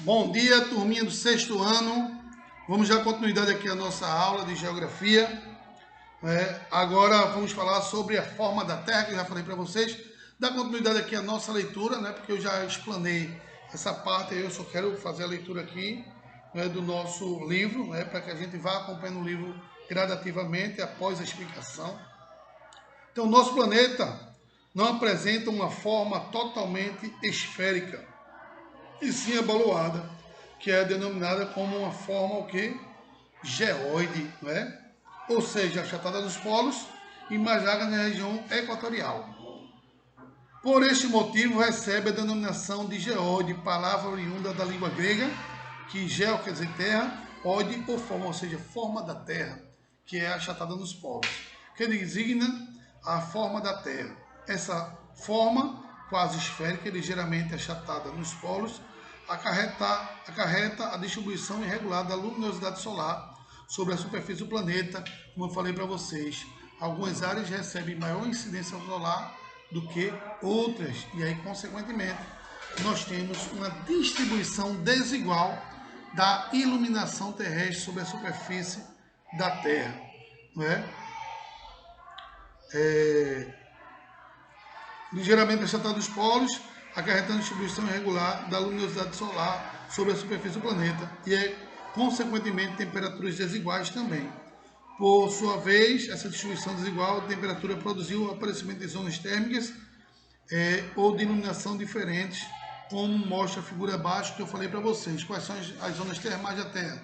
Bom dia, turminha do sexto ano. Vamos dar continuidade aqui à nossa aula de geografia. Agora vamos falar sobre a forma da Terra, que eu já falei para vocês. Dar continuidade aqui à nossa leitura, porque eu já explanei essa parte. Eu só quero fazer a leitura aqui do nosso livro, para que a gente vá acompanhando o livro gradativamente após a explicação. Então, nosso planeta não apresenta uma forma totalmente esférica, e sim abaloada, que é denominada como uma forma o quê? Geóide, ou seja, achatada nos polos e mais larga na região equatorial. Por este motivo recebe a denominação de geóide, palavra oriunda da língua grega, que geo quer dizer terra, ode ou forma, ou seja, forma da terra, que é achatada nos polos, que designa a forma da terra. Essa forma quase esférica, ligeiramente achatada nos polos, acarreta a distribuição irregular da luminosidade solar sobre a superfície do planeta. Como eu falei para vocês, algumas áreas recebem maior incidência solar do que outras, e aí, consequentemente, nós temos uma distribuição desigual da iluminação terrestre sobre a superfície da Terra. Ligeiramente achatada dos polos, acarretando distribuição irregular da luminosidade solar sobre a superfície do planeta e, consequentemente, temperaturas desiguais também. Por sua vez, essa distribuição desigual de temperatura produziu o aparecimento de zonas térmicas ou de iluminação diferentes, como mostra a figura abaixo que eu falei para vocês. Quais são as zonas termais da Terra?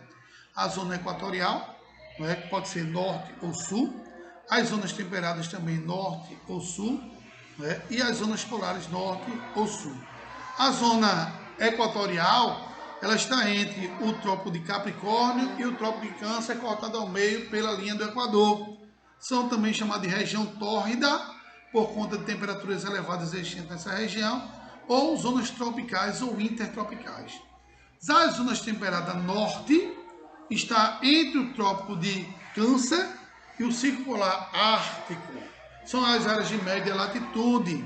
A zona equatorial, que pode ser norte ou sul, as zonas temperadas também norte ou sul, e as zonas polares norte ou sul. A zona equatorial, ela está entre o Trópico de Capricórnio e o Trópico de Câncer, cortada ao meio pela linha do Equador. São também chamadas de região tórrida, por conta de temperaturas elevadas existentes nessa região, ou zonas tropicais ou intertropicais. As zonas temperadas norte está entre o Trópico de Câncer e o Círculo Polar Ártico. São as áreas de média latitude,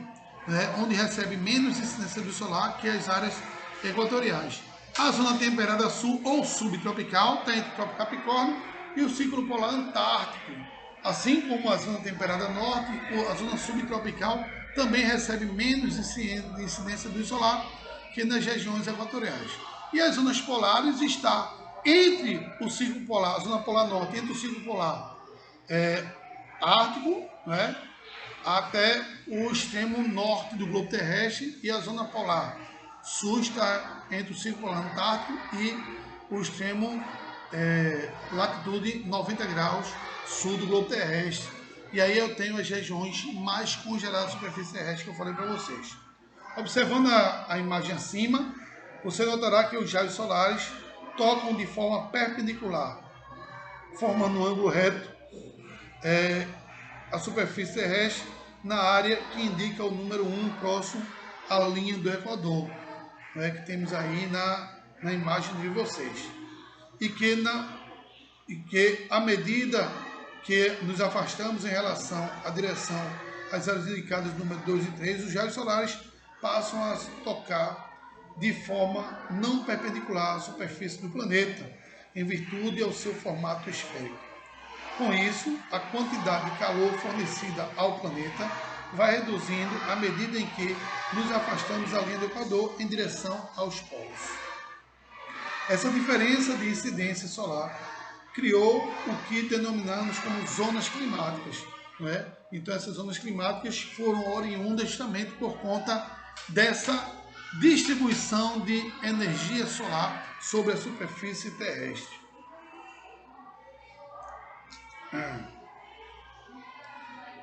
onde recebe menos incidência do solar que as áreas equatoriais. A zona temperada sul ou subtropical está entre o Trópico Capricórnio e o Círculo Polar Antártico. Assim como a zona temperada norte, a zona subtropical também recebe menos incidência do solar que nas regiões equatoriais. E as zonas polares está entre o Círculo Polar, a zona polar norte, entre o Círculo Polar Ártico, até o extremo norte do globo terrestre, e a zona polar sul está entre o Círculo Polar Antártico e o extremo latitude 90 graus sul do globo terrestre. E aí eu tenho as regiões mais congeladas da superfície terrestre que eu falei para vocês. Observando a imagem acima, você notará que os raios solares tocam de forma perpendicular, formando um ângulo reto a superfície terrestre na área que indica o número 1 próximo à linha do Equador, que temos aí na imagem de vocês. E que à medida que nos afastamos em relação à direção às áreas indicadas número 2 e 3, os raios solares passam a tocar de forma não perpendicular à superfície do planeta, em virtude ao seu formato esférico. Com isso, a quantidade de calor fornecida ao planeta vai reduzindo à medida em que nos afastamos da linha do Equador em direção aos polos. Essa diferença de incidência solar criou o que denominamos como zonas climáticas. Então, essas zonas climáticas foram oriundas justamente por conta dessa distribuição de energia solar sobre a superfície terrestre.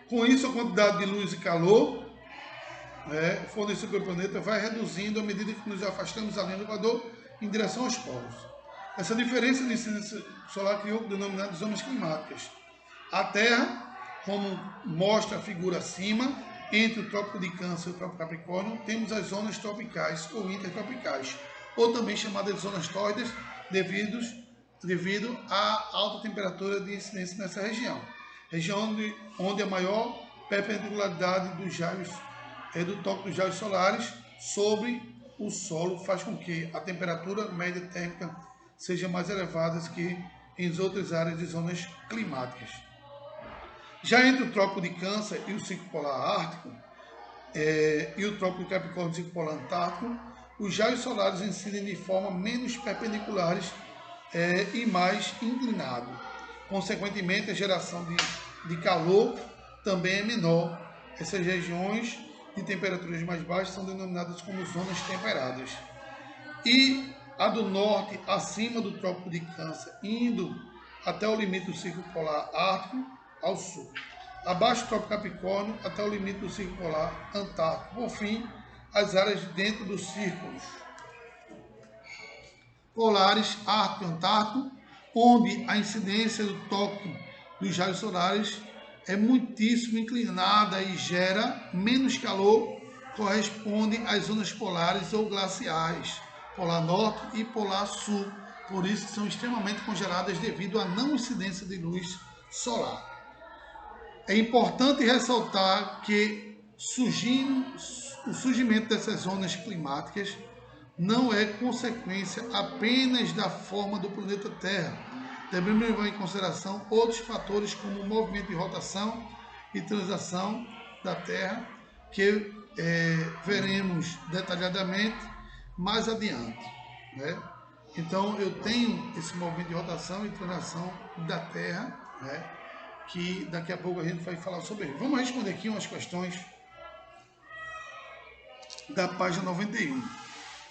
Com isso, a quantidade de luz e calor fornecido pelo planeta vai reduzindo à medida que nos afastamos da linha do Equador em direção aos polos. Essa diferença de incidência solar criou o denominado zonas climáticas. A Terra, como mostra a figura acima, entre o Trópico de Câncer e o Trópico Capricórnio, temos as zonas tropicais ou intertropicais, ou também chamadas de zonas tórridas, devido à alta temperatura de incidência nessa região. Região onde a maior perpendicularidade dos raios do toque dos raios solares sobre o solo faz com que a temperatura média térmica seja mais elevada que em outras áreas de zonas climáticas. Já entre o Trópico de Câncer e o Ciclo Polar Ártico, e o Trópico de Capricórnio e o Ciclo Polar Antártico, os raios solares incidem de forma menos perpendiculares e mais inclinado. Consequentemente, a geração de calor também é menor. Essas regiões de temperaturas mais baixas são denominadas como zonas temperadas. E a do norte, acima do Trópico de Câncer, indo até o limite do Ciclo Polar Ártico, ao sul. Abaixo do Trópico Capricórnio, até o limite do Ciclo Polar Antártico. Por fim, as áreas dentro dos círculos polares Ártico e Antártico, onde a incidência do toque dos raios solares é muitíssimo inclinada e gera menos calor, corresponde às zonas polares ou glaciais, Polar Norte e Polar Sul. Por isso são extremamente congeladas devido à não incidência de luz solar. É importante ressaltar que o surgimento dessas zonas climáticas não é consequência apenas da forma do planeta Terra. Devemos levar em consideração outros fatores como o movimento de rotação e translação da Terra, que veremos detalhadamente mais adiante, né? Então, eu tenho esse movimento de rotação e translação da Terra, né, que daqui a pouco a gente vai falar sobre ele. Vamos responder aqui umas questões da página 91,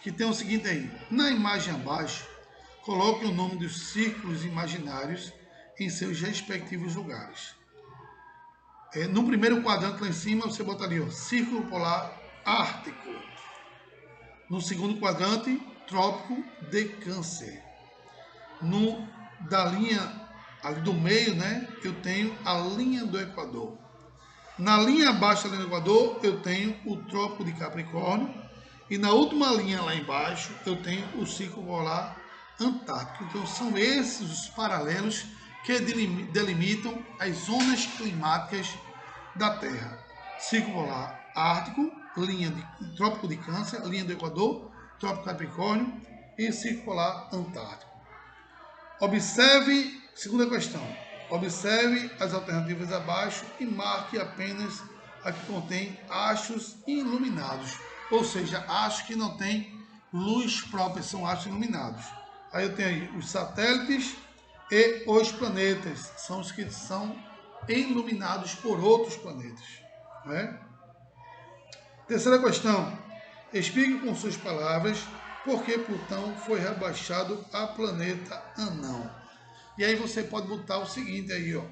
que tem o seguinte aí. Na imagem abaixo, coloque o nome dos círculos imaginários em seus respectivos lugares. No primeiro quadrante lá em cima, você botaria o Círculo Polar Ártico. No segundo quadrante, Trópico de Câncer. Da linha ali do meio, né, eu tenho a linha do Equador. Na linha abaixo da linha do Equador, eu tenho o Trópico de Capricórnio. E na última linha lá embaixo, eu tenho o Ciclo Polar Antártico. Então, são esses os paralelos que delimitam as zonas climáticas da Terra. Ciclo Polar Ártico, linha de Trópico de Câncer, linha do Equador, Trópico de Capricórnio e Ciclo Polar Antártico. Observe, segunda questão, observe as alternativas abaixo e marque apenas a que contém astros iluminados, ou seja, astros que não têm luz própria, são astros iluminados. Aí eu tenho aí os satélites e os planetas, são os que são iluminados por outros planetas, né? Terceira questão, explique com suas palavras por que Plutão foi rebaixado a planeta anão. E aí você pode botar o seguinte aí, ó.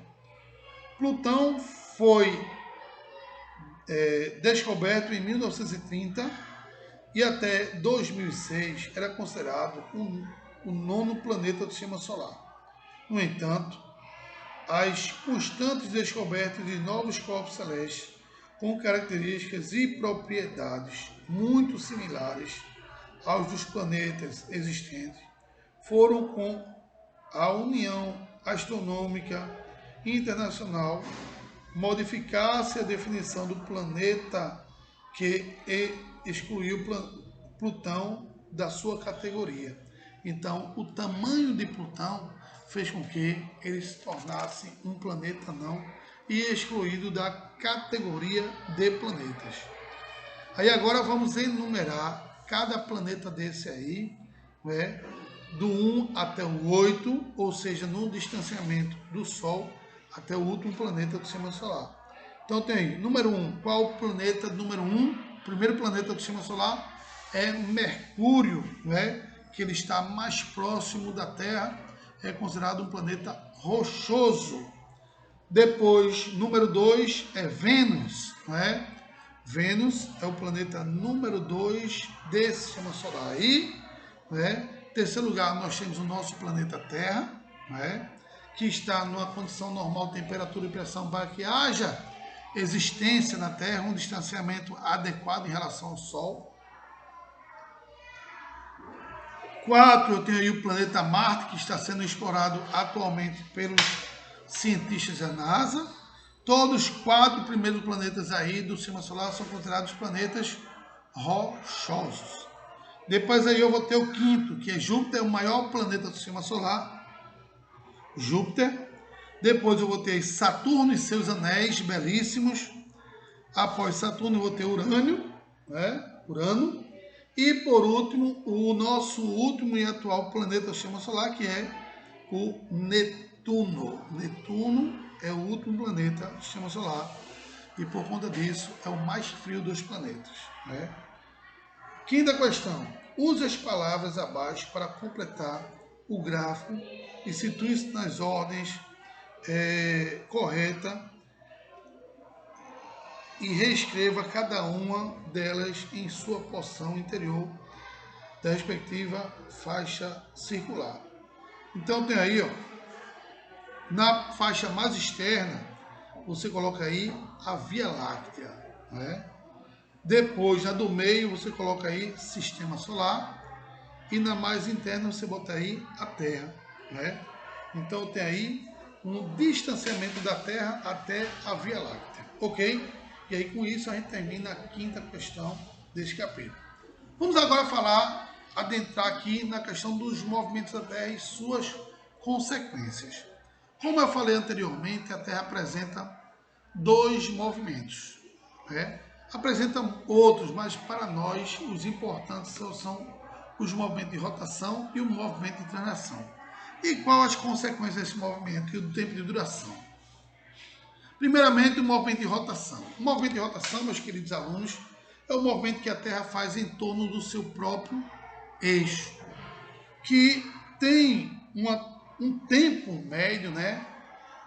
Plutão foi descoberto em 1930 e até 2006 era considerado o nono planeta do Sistema Solar. No entanto, as constantes descobertas de novos corpos celestes com características e propriedades muito similares aos dos planetas existentes foram com a União Astronômica Internacional modificar-se a definição do planeta que excluiu Plutão da sua categoria. Então, o tamanho de Plutão fez com que ele se tornasse um planeta anão e excluído da categoria de planetas. Aí agora vamos enumerar cada planeta desse aí, né, do 1 até o 8, ou seja, no distanciamento do Sol até o último planeta do Sistema Solar. Então tem aí, número 1, qual o planeta número 1? O primeiro planeta do Sistema Solar é Mercúrio, né, que ele está mais próximo da Terra, é considerado um planeta rochoso. Depois, número 2 é Vênus, né? Vênus é o planeta número 2 desse Sistema Solar. E, né, em terceiro lugar, nós temos o nosso planeta Terra, né, que está numa condição normal de temperatura e pressão para que haja existência na Terra, um distanciamento adequado em relação ao Sol. 4, eu tenho aí o planeta Marte, que está sendo explorado atualmente pelos cientistas da NASA. Todos os 4 primeiros planetas aí do Sistema Solar são considerados planetas rochosos. Depois aí eu vou ter o quinto, que é Júpiter, o maior planeta do sistema solar. Júpiter. Depois eu vou ter Saturno e seus anéis belíssimos. Após Saturno eu vou ter Urânio, né? Urano. E por último, o nosso último e atual planeta do sistema solar, que é o Netuno. Netuno é o último planeta do sistema solar e por conta disso é o mais frio dos planetas, né? Quinta questão. Use as palavras abaixo para completar o gráfico e situe-se nas ordens corretas e reescreva cada uma delas em sua porção interior da respectiva faixa circular. Então tem aí, ó, na faixa mais externa, você coloca aí a Via Láctea, né? Depois, na do meio, você coloca aí Sistema Solar. E na mais interna, você bota aí a Terra, né? Então tem aí um distanciamento da Terra até a Via Láctea, ok? E aí com isso a gente termina a quinta questão deste capítulo. Vamos agora adentrar aqui na questão dos movimentos da Terra e suas consequências. Como eu falei anteriormente, a Terra apresenta dois movimentos, né? Apresenta outros, mas para nós os importantes são os movimentos de rotação e o movimento de translação. E quais as consequências desse movimento e o tempo de duração? Primeiramente, o movimento de rotação. O movimento de rotação, meus queridos alunos, é o movimento que a Terra faz em torno do seu próprio eixo, que tem um tempo médio, né,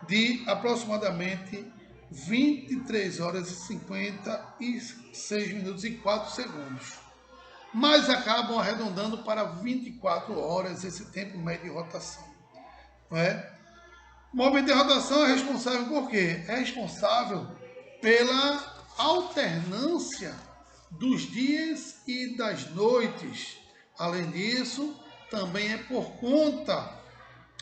de aproximadamente 23 horas e 56 minutos e 4 segundos. Mas acabam arredondando para 24 horas esse tempo médio de rotação. Não é? O movimento de rotação é responsável por quê? É responsável pela alternância dos dias e das noites. Além disso, também é por conta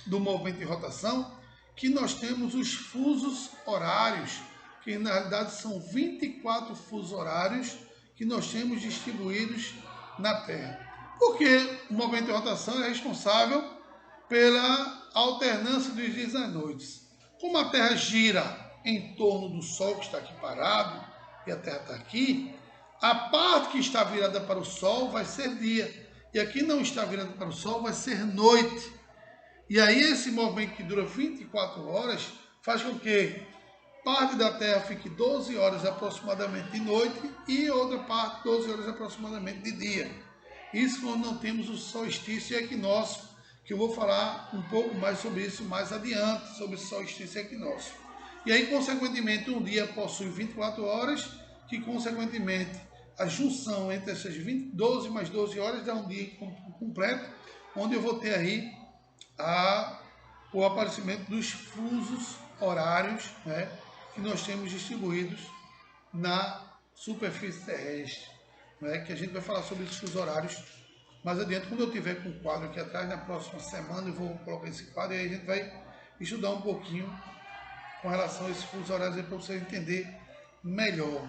do movimento de rotação que nós temos os fusos horários, que na realidade são 24 fusos horários que nós temos distribuídos na Terra. Porque o movimento de rotação é responsável pela alternância dos dias e das noites. Como a Terra gira em torno do Sol, que está aqui parado, e a Terra está aqui, a parte que está virada para o Sol vai ser dia, e aqui não está virada para o Sol vai ser noite. E aí esse movimento que dura 24 horas faz com que parte da Terra fique 12 horas aproximadamente de noite e outra parte 12 horas aproximadamente de dia. Isso quando não temos o solstício e equinócio, que eu vou falar um pouco mais sobre isso mais adiante, sobre o solstício e equinócio. E aí, consequentemente, um dia possui 24 horas, que consequentemente a junção entre essas 12 mais 12 horas dá um dia completo, onde eu vou ter aí o aparecimento dos fusos horários, né, que nós temos distribuídos na superfície terrestre, né, que a gente vai falar sobre esses fusos horários mais adiante, quando eu tiver com o quadro aqui atrás, na próxima semana eu vou colocar esse quadro e aí a gente vai estudar um pouquinho com relação a esses fusos horários para você entender melhor,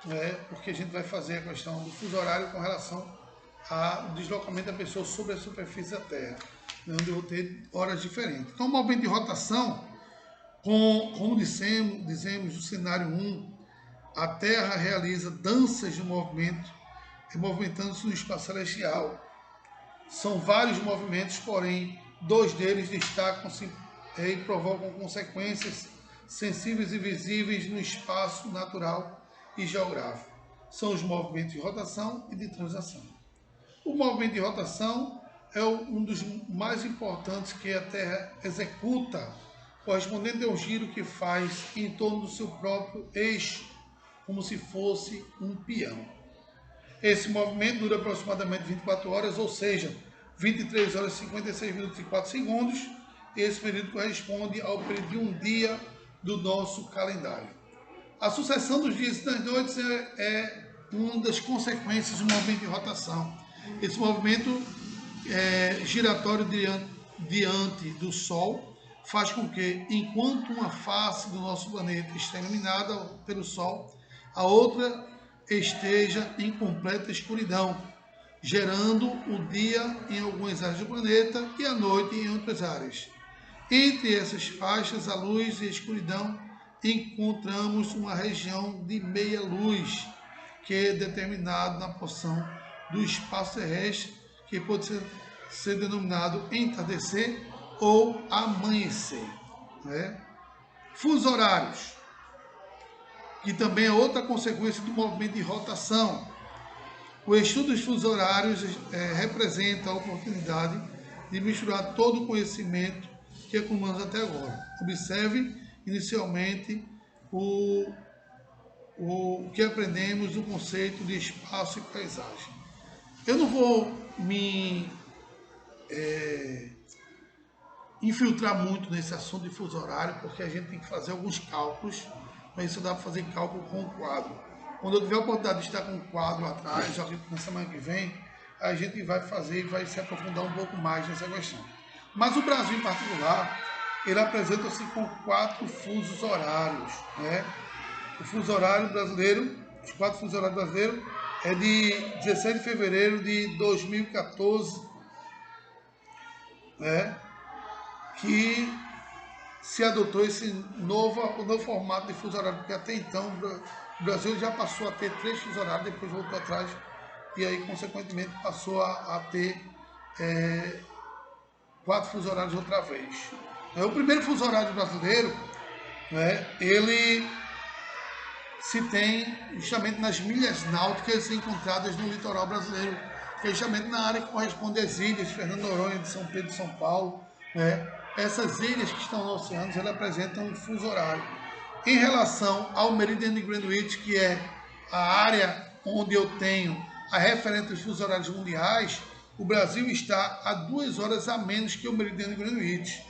né, porque a gente vai fazer a questão do fuso horário com relação ao deslocamento da pessoa sobre a superfície da Terra, onde eu vou ter horas diferentes. Então, o movimento de rotação, como dizemos no cenário 1, a Terra realiza danças de movimento, movimentando-se no espaço celestial. São vários movimentos, porém, dois deles destacam-se e provocam consequências sensíveis e visíveis no espaço natural e geográfico. São os movimentos de rotação e de translação. O movimento de rotação é um dos mais importantes que a Terra executa, correspondente ao giro que faz em torno do seu próprio eixo, como se fosse um peão. Esse movimento dura aproximadamente 24 horas, ou seja, 23 horas, 56 minutos e 4 segundos. Esse período corresponde ao período de um dia do nosso calendário. A sucessão dos dias e das noites é uma das consequências do movimento de rotação. Esse movimento giratório diante do Sol faz com que, enquanto uma face do nosso planeta está iluminada pelo Sol, a outra esteja em completa escuridão, gerando o dia em algumas áreas do planeta e a noite em outras áreas. Entre essas faixas, a luz e a escuridão, encontramos uma região de meia-luz, que é determinado na porção do espaço terrestre, que pode ser denominado entardecer ou amanhecer. Né? Fusos horários, que também é outra consequência do movimento de rotação. O estudo dos fusos horários representa a oportunidade de misturar todo o conhecimento que acumulamos até agora. Observe inicialmente o que aprendemos do conceito de espaço e paisagem. Eu não vou me infiltrar muito nesse assunto de fuso horário, porque a gente tem que fazer alguns cálculos, mas isso dá para fazer cálculo com o quadro. Quando eu tiver a oportunidade de estar com o quadro atrás, já na semana que vem, a gente vai fazer e vai se aprofundar um pouco mais nessa questão. Mas o Brasil, em particular, ele apresenta-se com 4 fusos horários. Né? O fuso horário brasileiro, os 4 fusos horários brasileiros, é de 16 de fevereiro de 2014, né? Que se adotou esse novo formato de fuso horário, porque até então o Brasil já passou a ter 3 fusos horários, depois voltou atrás, e aí, consequentemente, passou a ter 4 fusos horários outra vez. O primeiro fuso horário brasileiro, né, ele se tem justamente nas milhas náuticas encontradas no litoral brasileiro, que é justamente na área que corresponde às ilhas de Fernando de Noronha, de São Pedro, de São Paulo. Né? Essas ilhas que estão no oceano, elas apresentam um fuso horário. Em relação ao meridiano de Greenwich, que é a área onde eu tenho a referência dos fusos horários mundiais, o Brasil está a 2 horas a menos que o meridiano de Greenwich.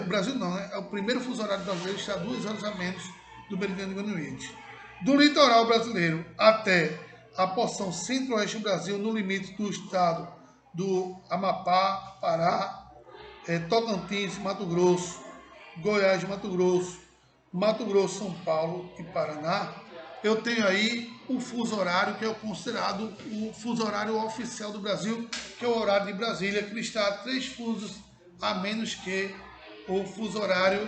O Brasil não, né? É o primeiro fuso horário brasileiro que está a 2 horas a menos do meridiano de Greenwich. Do litoral brasileiro até a porção centro-oeste do Brasil, no limite do estado do Amapá, Pará, Tocantins, Mato Grosso, Goiás, Mato Grosso, São Paulo e Paraná, eu tenho aí o fuso horário que é considerado o fuso horário oficial do Brasil, que é o horário de Brasília, que está a 3 fusos a menos que o fuso horário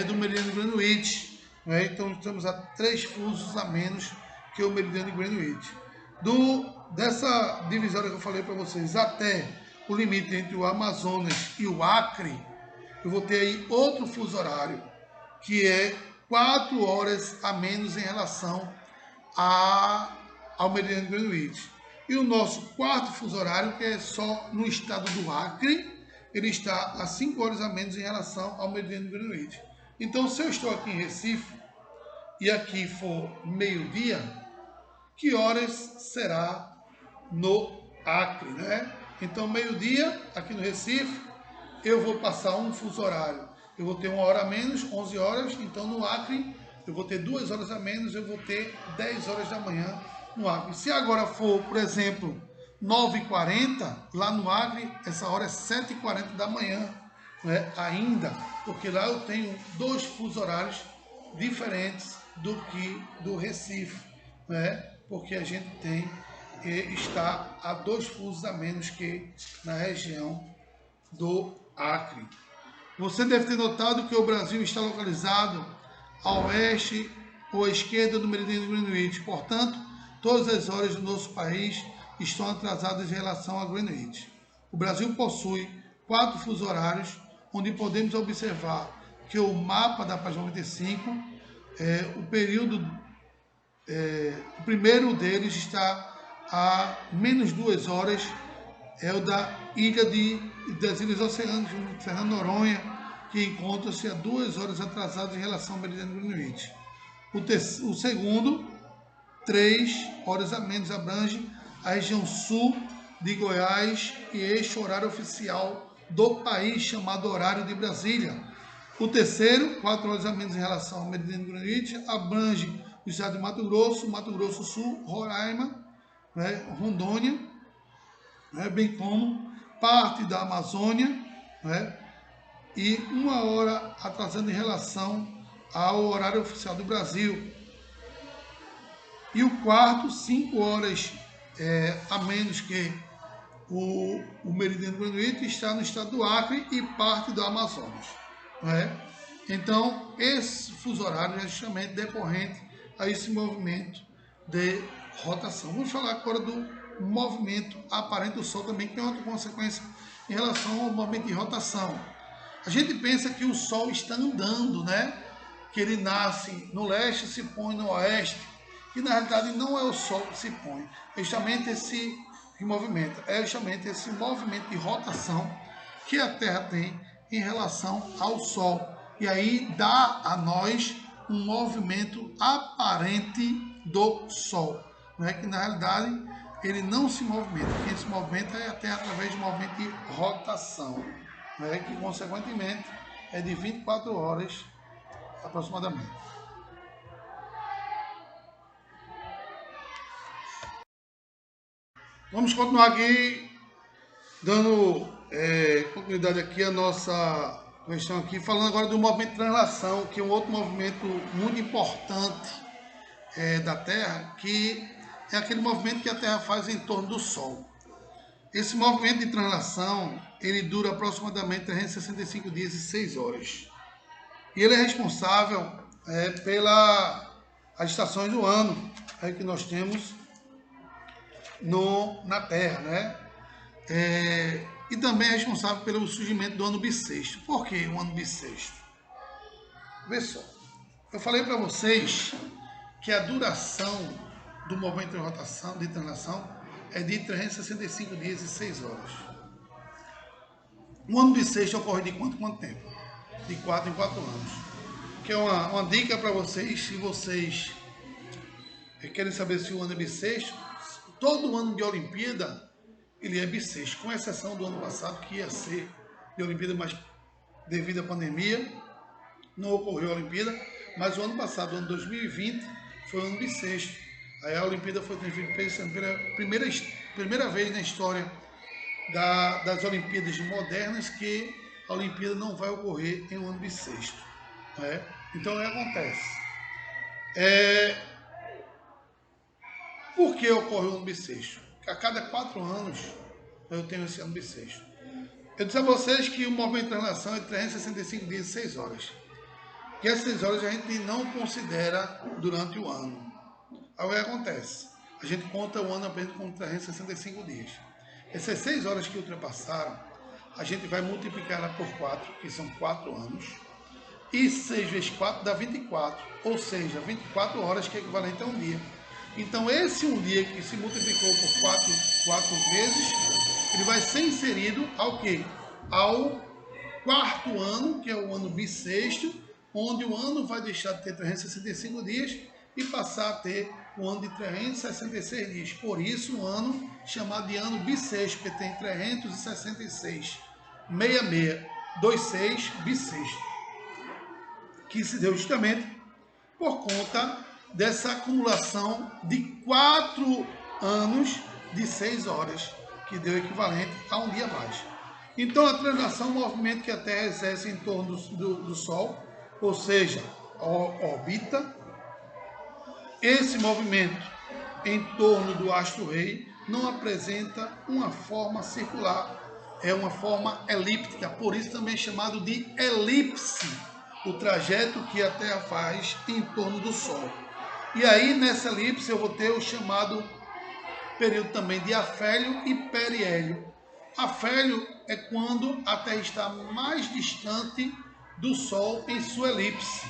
do meridiano de Greenwich. Né? Então estamos a 3 fusos a menos que o meridiano de Greenwich. Dessa divisória que eu falei para vocês até o limite entre o Amazonas e o Acre, eu vou ter aí outro fuso horário, que é 4 horas a menos em relação ao meridiano de Greenwich. E o nosso quarto fuso horário, que é só no estado do Acre, ele está a 5 horas a menos em relação ao meridiano de Greenwich. Então, se eu estou aqui em Recife e aqui for meio-dia, que horas será no Acre, né? Então, meio-dia, aqui no Recife, eu vou passar um fuso horário. Eu vou ter 1 hora a menos, 11 horas. Então, no Acre, eu vou ter 2 horas a menos, eu vou ter 10 horas da manhã no Acre. Se agora for, por exemplo, 9h40, lá no Acre, essa hora é 7h40 da manhã, né? Ainda, porque lá eu tenho 2 fusos horários diferentes do que do Recife, né? Porque a gente está a 2 fusos a menos que na região do Acre. Você deve ter notado que o Brasil está localizado a oeste ou à esquerda do meridiano de Greenwich. Portanto, todas as horas do nosso país estão atrasadas em relação a Greenwich. O Brasil possui 4 fusos horários, onde podemos observar que o mapa da página 95, o primeiro deles está a menos 2 horas, é o da das Ilhas Oceânicas, de Fernando de Noronha, que encontra-se a 2 horas atrasado em relação ao meridiano de Greenwich. O segundo, 3 horas a menos, abrange a região sul de Goiás e este horário oficial do país, chamado horário de Brasília. O terceiro, 4 horas a menos em relação ao meridiano de Greenwich, abrange o estado de Mato Grosso do Sul, Roraima, né, Rondônia, né, bem como parte da Amazônia, né, e 1 hora atrasando em relação ao horário oficial do Brasil. E o quarto, 5 horas a menos que o meridiano de Greenwich está no estado do Acre e parte do Amazonas. Não é? Então, esse fuso horário é justamente decorrente a esse movimento de rotação. Vamos falar agora do movimento aparente do Sol também, que tem outra consequência em relação ao movimento de rotação. A gente pensa que o Sol está andando, né? Que ele nasce no leste e se põe no oeste, e na realidade não é o Sol que se põe, é justamente esse movimento, é justamente esse movimento de rotação que a Terra tem em relação ao Sol. E aí dá a nós um movimento aparente do Sol, né? Que na realidade ele não se movimenta, quem se movimenta é a Terra através de um movimento de rotação, né? Que consequentemente é de 24 horas aproximadamente. Vamos continuar aqui, dando continuidade aqui à nossa questão aqui, falando agora do movimento de translação, que é um outro movimento muito importante da Terra, que é aquele movimento que a Terra faz em torno do Sol. Esse movimento de translação, ele dura aproximadamente 365 dias e 6 horas. E ele é responsável pelas estações do ano que nós temos na Terra, né? E também é responsável pelo surgimento do ano bissexto. Por que o ano bissexto? Vê só, eu falei para vocês que a duração do movimento de rotação, de translação, é de 365 dias e 6 horas. O ano bissexto ocorre de quanto tempo? De 4 em 4 anos. Que é uma dica para vocês, se vocês querem saber se o ano é bissexto, todo ano de Olimpíada ele é bissexto, com exceção do ano passado, que ia ser de Olimpíada, mas devido à pandemia não ocorreu a Olimpíada, mas o ano passado, o ano 2020, foi um ano bissexto. Aí a Olimpíada foi transmitida pela primeira vez na história das Olimpíadas modernas que a Olimpíada não vai ocorrer em um ano bissexto. Né? Então, o que acontece? Por que ocorre o ano bissexto? A cada 4 anos eu tenho esse ano bissexto. Eu disse a vocês que o movimento de translação é 365 dias e 6 horas. E essas 6 horas a gente não considera durante o ano. Aí o que acontece? A gente conta o ano apenas com 365 dias. Essas 6 horas que ultrapassaram, a gente vai multiplicar ela por 4, que são 4 anos. E 6 vezes 4 dá 24. Ou seja, 24 horas que é equivalente a um dia. Então esse um dia que se multiplicou por 4 vezes, ele vai ser inserido ao quê? Ao 4º ano, que é o ano bissexto, onde o ano vai deixar de ter 365 dias e passar a ter o ano de 366 dias. Por isso, um ano chamado de ano bissexto, porque tem 366, 66, 26, bissexto, que se deu justamente por conta dessa acumulação de 4 anos de 6 horas, que deu equivalente a um dia a mais. Então, a translação é um movimento que a Terra exerce em torno do Sol, ou seja, orbita. Esse movimento em torno do astro-rei não apresenta uma forma circular, é uma forma elíptica, por isso também é chamado de elipse, o trajeto que a Terra faz em torno do Sol. E aí, nessa elipse, eu vou ter o chamado período também de afélio e periélio. Afélio é quando a Terra está mais distante do Sol em sua elipse.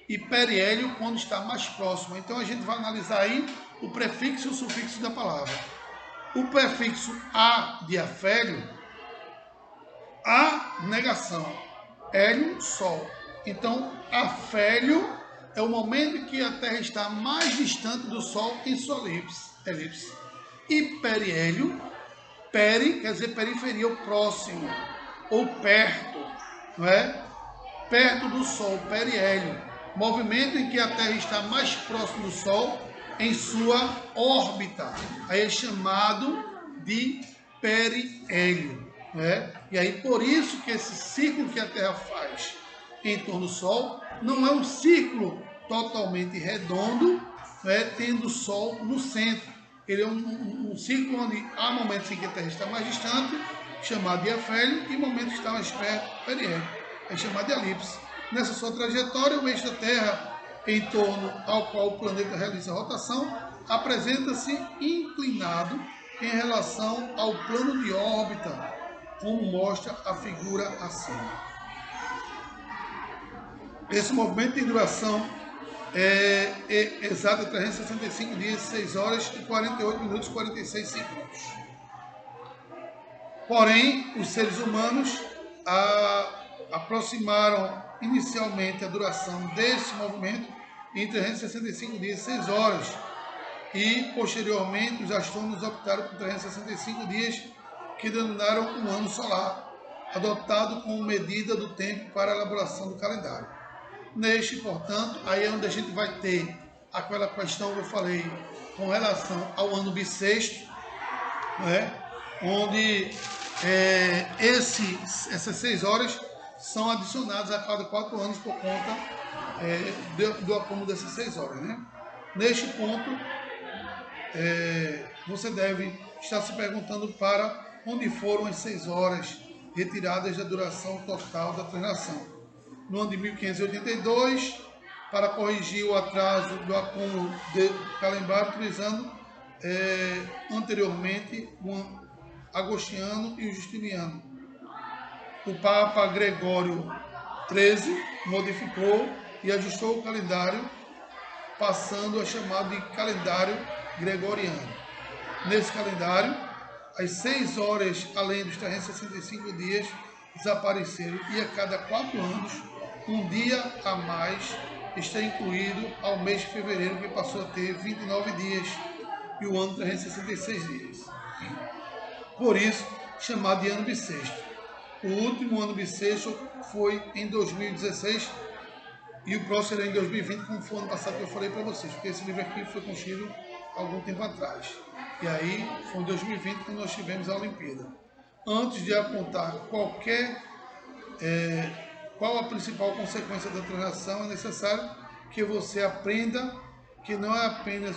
E periélio quando está mais próximo. Então a gente vai analisar aí o prefixo e o sufixo da palavra. O prefixo a de afélio, a negação, hélio, Sol. Então afélio é o momento em que a Terra está mais distante do Sol em sua elipse. E periélio, peri quer dizer periferia, ou próximo, ou perto, não é? Perto do Sol, periélio. Movimento em que a Terra está mais próximo do Sol em sua órbita. Aí é chamado de periélio. Né? E aí por isso que esse ciclo que a Terra faz em torno do Sol não é um ciclo totalmente redondo, né? Tendo o Sol no centro. Ele é um ciclo onde há momentos em que a Terra está mais distante, chamado de afélio, e momentos que está mais perto, periélio, é chamado de elipse. Nessa sua trajetória, o eixo da Terra, em torno ao qual o planeta realiza a rotação, apresenta-se inclinado em relação ao plano de órbita, como mostra a figura acima. Esse movimento tem duração exata 365 dias, 6 horas e 48 minutos e 46 segundos. Porém, os seres humanos aproximaram inicialmente a duração desse movimento em 365 dias e 6 horas e, posteriormente, os astrônomos optaram por 365 dias, que denominaram um ano solar, adotado como medida do tempo para a elaboração do calendário. Neste, portanto, aí é onde a gente vai ter aquela questão que eu falei com relação ao ano bissexto, né? Onde essas 6 horas são adicionadas a cada 4 anos por conta do acúmulo dessas 6 horas. Né? Neste ponto, você deve estar se perguntando para onde foram as 6 horas retiradas da duração total da translação. No ano de 1582, para corrigir o atraso do acúmulo de calendário, utilizando anteriormente o agostiniano e o justiniano. O Papa Gregório XIII modificou e ajustou o calendário, passando a chamar de calendário gregoriano. Nesse calendário, as 6 horas, além dos 365 dias, desapareceram e a cada 4 anos, um dia a mais está incluído ao mês de fevereiro, que passou a ter 29 dias, e o ano 366 dias. Por isso, chamado de ano bissexto. O último ano bissexto foi em 2016 e o próximo será em 2020, como foi o ano passado que eu falei para vocês, porque esse livro aqui foi construído há algum tempo atrás. E aí foi em 2020 que nós tivemos a Olimpíada. Antes de apontar qual a principal consequência da translação, é necessário que você aprenda que não é apenas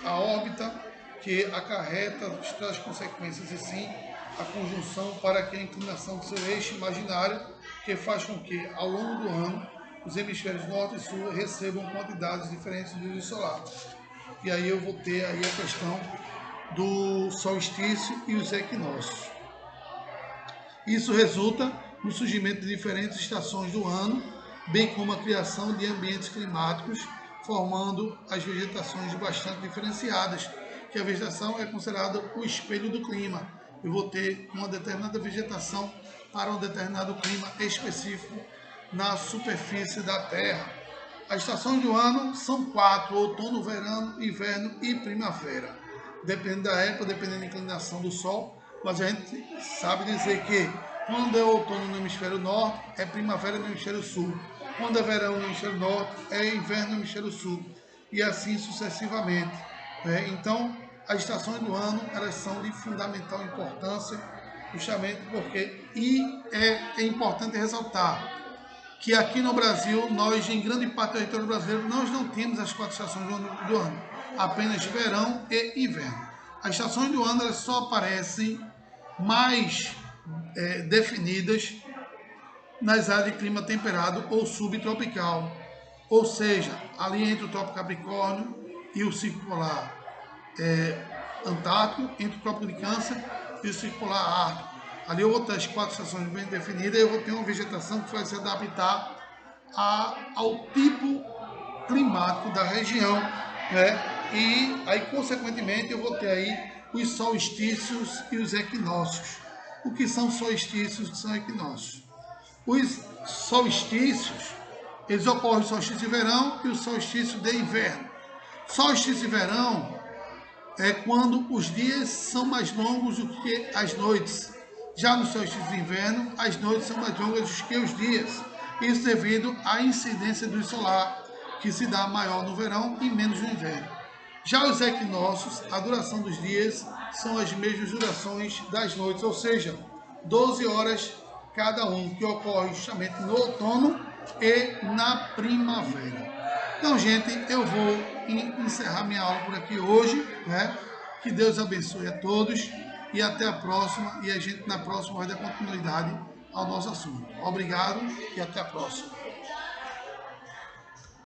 a órbita que acarreta, traz consequências, e sim a conjunção para que a inclinação do seu eixo imaginário, que faz com que, ao longo do ano, os hemisférios norte e sul recebam quantidades diferentes de luz solar. E aí eu vou ter aí a questão do solstício e os equinócios. Isso resulta no surgimento de diferentes estações do ano, bem como a criação de ambientes climáticos, formando as vegetações bastante diferenciadas, que a vegetação é considerada o espelho do clima. Eu vou ter uma determinada vegetação para um determinado clima específico na superfície da Terra. As estações do ano são 4: outono, verão, inverno e primavera. Depende da época, dependendo da inclinação do Sol, mas a gente sabe dizer que quando é outono no hemisfério norte, é primavera no hemisfério sul. Quando é verão no hemisfério norte, é inverno no hemisfério sul. E assim sucessivamente. Então, as estações do ano, elas são de fundamental importância, justamente porque, é importante ressaltar que aqui no Brasil, nós, em grande parte do território brasileiro, nós não temos as 4 estações do ano, apenas verão e inverno. As estações do ano, elas só aparecem mais definidas nas áreas de clima temperado ou subtropical, ou seja, ali entre o Trópico Capricórnio e o Círculo Polar Antártico, entre o Trópico de Câncer e o Círculo Polar Ártico. Ali outras 4 estações bem definidas, eu vou ter uma vegetação que vai se adaptar ao tipo climático da região, né? E aí, consequentemente, eu vou ter aí os solstícios e os equinócios. O que são solstícios e são equinócios? Os solstícios, eles ocorrem o solstício de verão e o solstício de inverno. Solstício de verão é quando os dias são mais longos do que as noites. Já no solstício de inverno, as noites são mais longas do que os dias. Isso devido à incidência do solar, que se dá maior no verão e menos no inverno. Já os equinócios, a duração dos dias são as mesmas durações das noites, ou seja, 12 horas cada um, que ocorre justamente no outono e na primavera. Então, gente, eu vou encerrar minha aula por aqui hoje, né? Que Deus abençoe a todos e até a próxima. E a gente na próxima vai dar continuidade ao nosso assunto. Obrigado e até a próxima.